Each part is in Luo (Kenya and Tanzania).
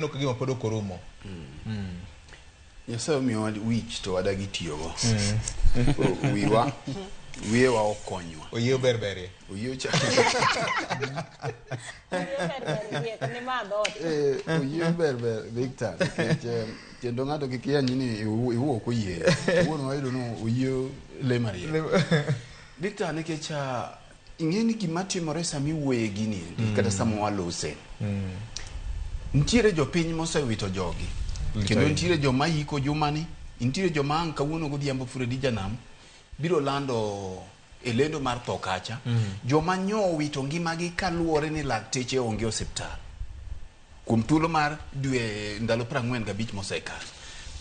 no kagima podo korumo. Nyasaye miyo wich to wadagi tiyogo. Wiwa okonywa. Oyiyo berbere. Oyiyo cha. Oyiyo berber Victor. Kendo ng'ato kikia nyini iwuok oyie. Wuon wayudo no oyiyo lemari. Victor nikech ing'eni gima timore sami wuoye gini kata samo walose. Ntiere jopiny mosewito jogi. Kendo ntiere joma yiko jumani, ntiere joma ang' kawuono godhiambo Fredi Janam biro lando elendo mar tho kacha. Joma nyo wito ngimagi kaluwore ni lakteche onge osiptal. Kuom thuolo mar dwe ndalo 45 mosekalo.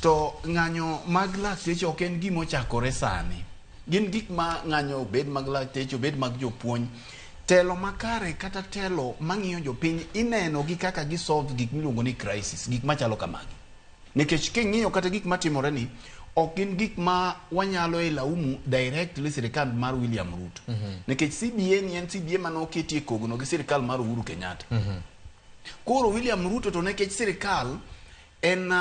To ng'anyo mag lakteche ok en gima ochakore sani. Gin gik ma ng'anyo bed mag lakteche, bed mag jopuonj. Telo makare kata telo mang'iyo jopiny ineno gi kaka gisolve gik miluongo ni crisis, gik machalo kamagi. Nikech king'iyo kata gik matimore ni ok gin gik ma wanyalo laumu directly sirikal mar William Ruto. Nikech CBA ni en CBA manoketi e kogno gi sirikal mar Uhuru Kenyatta. Koro William Ruto to nekech sirikal en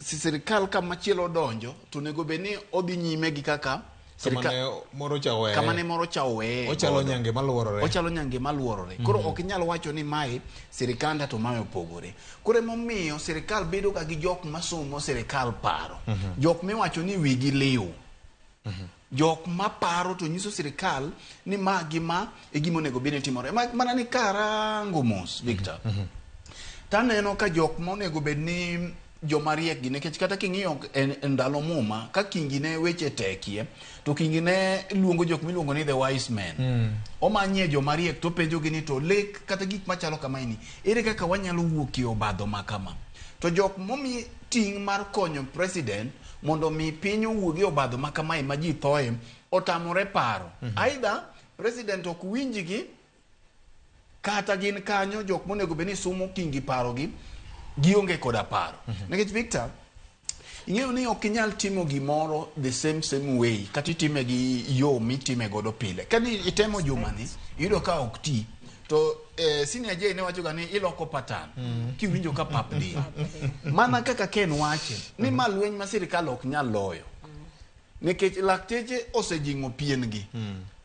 sirikal kama chielo donjo to nego beni odhi nyime gi kaka kamane moro chawe. Kamane moro chawe. Ochalo nyange maluorore. Ochalo nyange maluorore. Koro ok inyalo wacho ni mai sirikanda to mae opogore. Koro emomiyo sirikal bedo ka gi jok masomo sirikal paro. Jok miwacho ni wigi liw. Jok maparo to nyiso sirikal ni ma gima e gima onego bed ni timore. Mana ni karango mos Victor. Taneno ka jok ma onego bed ni jomariek gi nikech kata king'iyo ndalo muma ka kingine weche tekie to kingine luongo jok miluongo ni the wise men. Omanye jomariek to penjo gi ni to lek kata gik machalo kama ini ere kaka wanyalo wuok e obadho makama. To jok momi ting' mar konyo president mondo mi piny owuogi obadho makama ma ji thoe otamore paro. Either president ok winjgi kata gin kanyo jok monego beni sumo kingi paro gi gionge koda paro. Nikech Victor, ing'eyo ni ok inyal timo gimoro the same way kata itime gi yo mitime godo pile. Kani itemo jumani, iyudo ka ok ti. To senior J ne wacho ga ni iloko patan. Kiwinjo ka pap di. Mana kaka Ken wache ni malweny ma sirikal ok nyal loyo. Nikech lakteche osejingo pien gi.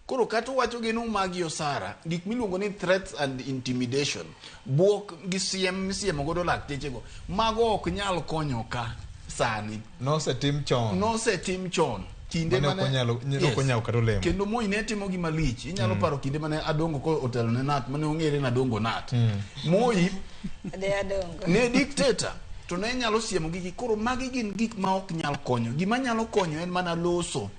Koro kata wacho gino magi osara, gik miluongo ni threats and intimidation, buok gi siemo godo lakteche go, mago ok nyal konyo ka sani. No se tim chon. Kinde mane nyalo katolemo. Kendo moi ne timo gi malich. Inyalo paro kinde mane Adongo ko otelo ne Nat mane ong'ere na Adongo Nat. Moi ne dictator. To ne nyalo siemo gi koro magi gin gik ma ok nyal konyo. Gima nyalo konyo en mana loso.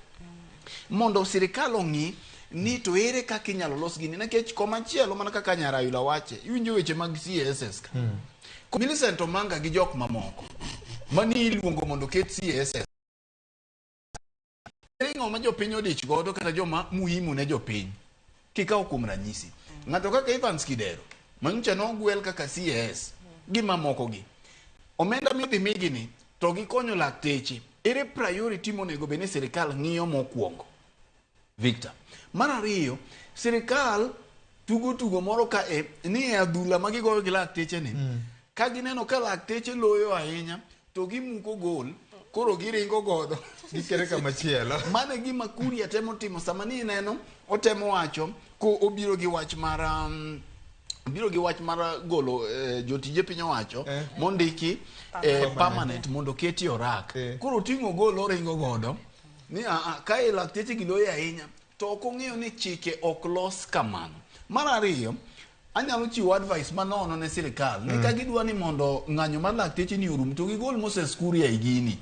Mondo sirikal ong'i ni to ere kaka inyalo los gini nikech komachielo mana kaka Nyarayula wache iwinjo weche mag CSS ka Millicent Omanga gi jok mamoko mani iluongo mondo ket CSS ringo ma jopiny odich godo kata joma muhimu ne jopiny kikawo kuom ranyisi ng'ato kaka Evans Kidero manyicha nogwel kaka CS gi mamoko gi omenda midhi migini to gikonyo lakteche ere priority monego bene sirikal ng'iyo mokwongo Victor. Mar ariyo, sirikal tugo moro ka ni adhula ma gigoyo gi lakteche ni. Ka gineno ka lakteche loyo ahinya to gimuko gol koro giringo godo gikere kama chielo. Mane gima Kuria temo timo sama ni neno otemo wacho ko obiro gi wach mar golo jotije piny owacho mondiki permanent mondo keti orak. Koro tingo gol oringo godo ni ka lakteche giloyo ahinya to ok ong'eyo ni chike ok los kamano. Mar ariyo, anyalo chiwo advice manono ne sirikal ni ka gidwa ni mondo ng'anyo mar lakteche ni orum to gigol Moses Kuria e gini.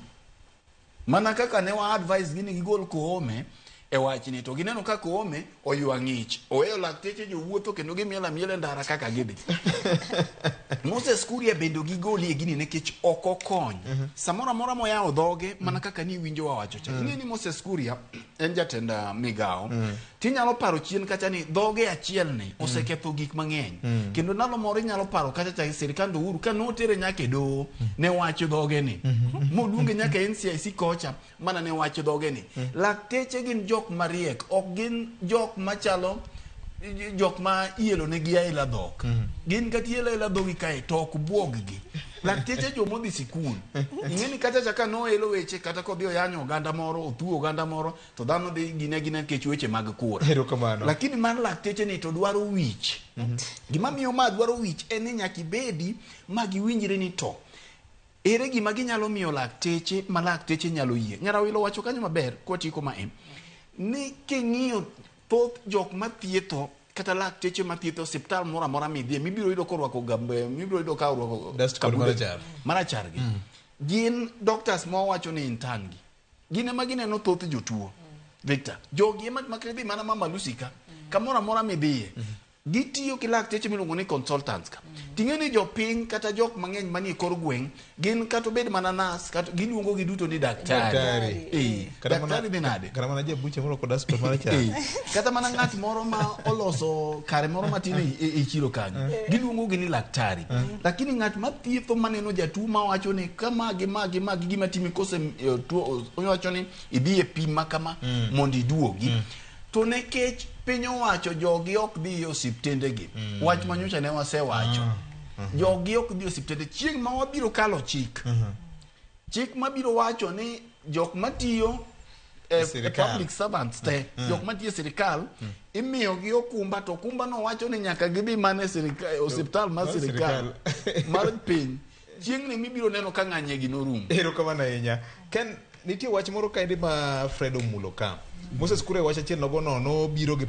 Mana kaka ne wa advice gini gigol Koome e wachni to gineno ka Koome oywa ng'ich. Oweyo lakteche jowuotho kendo gimiel amiel ndara kaka gidhi. Moses Kuria bendo gigoli e gini nekech ok okony. Samora mora moyawo dhoge mana kaka ni winjo wawacho cha. Ing'e ni Moses Kuria en jatenda migao. Tinyalo paro chien kacha ni dhoge achiel ni oseketho gik mang'eny. Kendo ndalo moro inyalo paro kacha cha sirikal Uhuru ka notere nyaka e doho ne wacho dhoge ni. Moduonge nyaka NCIC kocha mana ne wacho dhoge ni. Lakteche gin jok mariek, ok gin jok machalo jok ma ielo ne gi aila dhok gin kati aila dhok kae to ok buog gi lakteche jo modhi sikul ing'eni kata chaka no elo weche kata kodhi oyanyo oganda moro othuo oganda moro to dhano dhi gine kech weche mag kura lakini man lakteche ni to dwaro wich gima miyo ma dwaro wich en ni nyaka ibedi ma giwinjre ni to ere gima ginyalo miyo lakteche ma lakteche nyalo yie. Nyarawilo wacho kanyo maber kwatiko ma ni king'iyo thoth jok mathietho kata lakteche mathietho osiptal moro amora midhie mibiro yudo korwako gambe mibiro yudo ka orwako marachar gi gin doctors ma wacho ni intan gi gin ema gineno thoth jotuo Victor jogi ema makredhi mana mama Lusika kamoro amora midhie gitiyo ki lakteche miluongo ni consultants ka ting'eni jopiny kata jok mang'eny manie kor gweng' gin kata obed mana nas kata giluongo gi duto ni daktari daktari dhi nade kata mana jabuche moro kod aspect mana cha kata mana ng'at moro ma oloso kare moro matin e chiro kanyo giluongo gi ni laktari lakini ng'at mathietho maneno jatuo ma wacho ni kama gima timi kose tuo wacho ni idhi e pim makama mondo iduogi to nekech piny owacho jogi ok dhi osiptende gi wach manyocha ne wasewacho jogi ok dhi osiptende chieng' ma wabiro kalo chik mabiro wacho ni jok matiyo public servants te jok matiyo sirikal imiyo gi okumba to okumba no wacho ni nyaka gidhi mane osiptal mar sirikal mar piny chieng' ni mibiro neno ka ng'anye gi norum erokamano ahinya Ken nitie wach moro kaendi ma Fred omulo ka Moses Kuria wacho achiel nogo no biro gi